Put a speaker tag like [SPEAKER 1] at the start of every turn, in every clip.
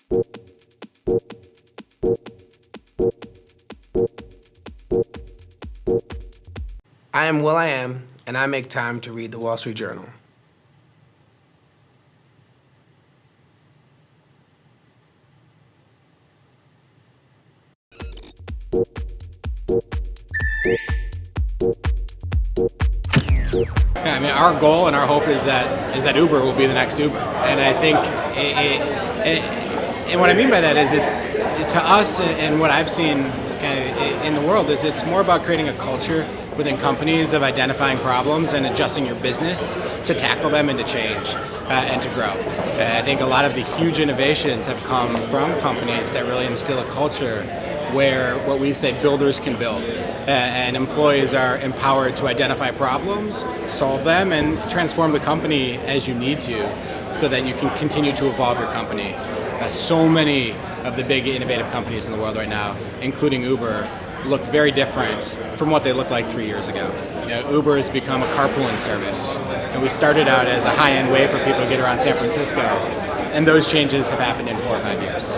[SPEAKER 1] I am Will I Am, and I make time to read the Wall Street Journal.
[SPEAKER 2] Yeah, I mean, our goal and our hope is that Uber will be the next Uber, and I think, and what I mean by that is it's to us and what I've seen in the world is it's more about creating a culture within companies of identifying problems and adjusting your business to tackle them and to change and to grow. I think a lot of the huge innovations have come from companies that really instill a culture where what we say builders can build, and employees are empowered to identify problems, solve them, and transform the company as you need to so that you can continue to evolve your company. So many of the big innovative companies in the world right now, including Uber, look very different from what they looked like 3 years ago. You know, Uber has become a carpooling service, and we started out as a high-end way for people to get around San Francisco, and those changes have happened in 4 or 5 years.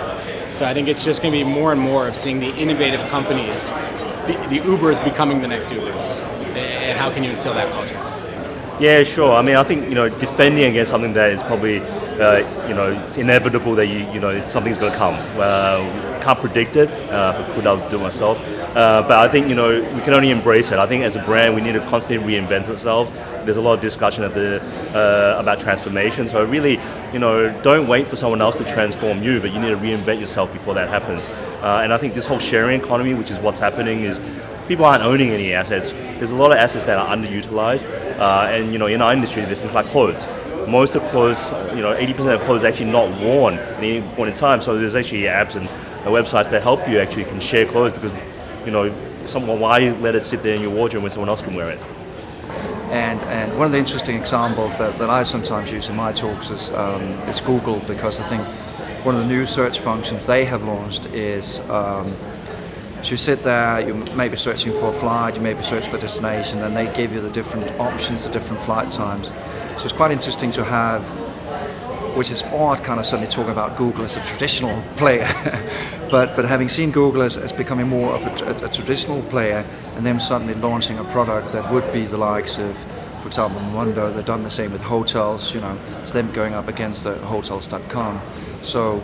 [SPEAKER 2] So I think it's just going to be more and more of seeing the innovative companies, the Ubers becoming the next Ubers, and how can you instill that culture?
[SPEAKER 3] Yeah, sure. I mean, I think, defending against something that is probably, it's inevitable that something's going to come. Can't predict it. If I could, I'll do it myself. But I think, we can only embrace it. I think as a brand, we need to constantly reinvent ourselves. There's a lot of discussion about transformation. So really, don't wait for someone else to transform you, but you need to reinvent yourself before that happens. And I think this whole sharing economy, which is what's happening, is people aren't owning any assets. There's a lot of assets that are underutilized. And, in our industry, this is like clothes. Most of clothes, 80% of clothes are actually not worn at any point in time. So there's actually apps and websites that help you actually can share clothes because, why let it sit there in your wardrobe when someone else can wear it?
[SPEAKER 4] And one of the interesting examples that I sometimes use in my talks is Google, because I think one of the new search functions they have launched is so you sit there, you may be searching for a flight, you may be searching for a destination, and they give you the different options, the different flight times. So it's quite interesting to have, which is odd kind of suddenly talking about Google as a traditional player, but having seen Google as becoming more of a traditional player and then suddenly launching a product that would be the likes of, for example, Mondo, they've done the same with hotels, it's them going up against the hotels.com. So,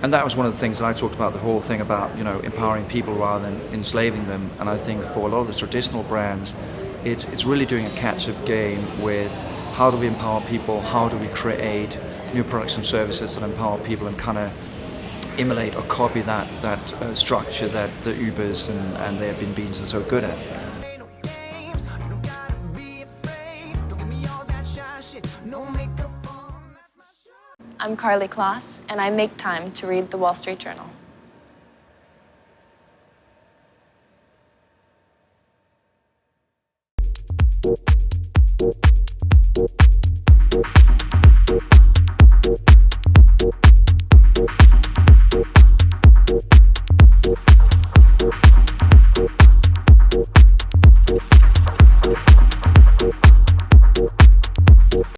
[SPEAKER 4] and that was one of the things that I talked about, the whole thing about, empowering people rather than enslaving them. And I think for a lot of the traditional brands, it's really doing a catch-up game with how do we empower people, how do we create new products and services that empower people and kind of emulate or copy that structure that the Ubers and the Airbnbs are so good at.
[SPEAKER 5] I'm Carly Kloss, and I make time to read the Wall Street Journal.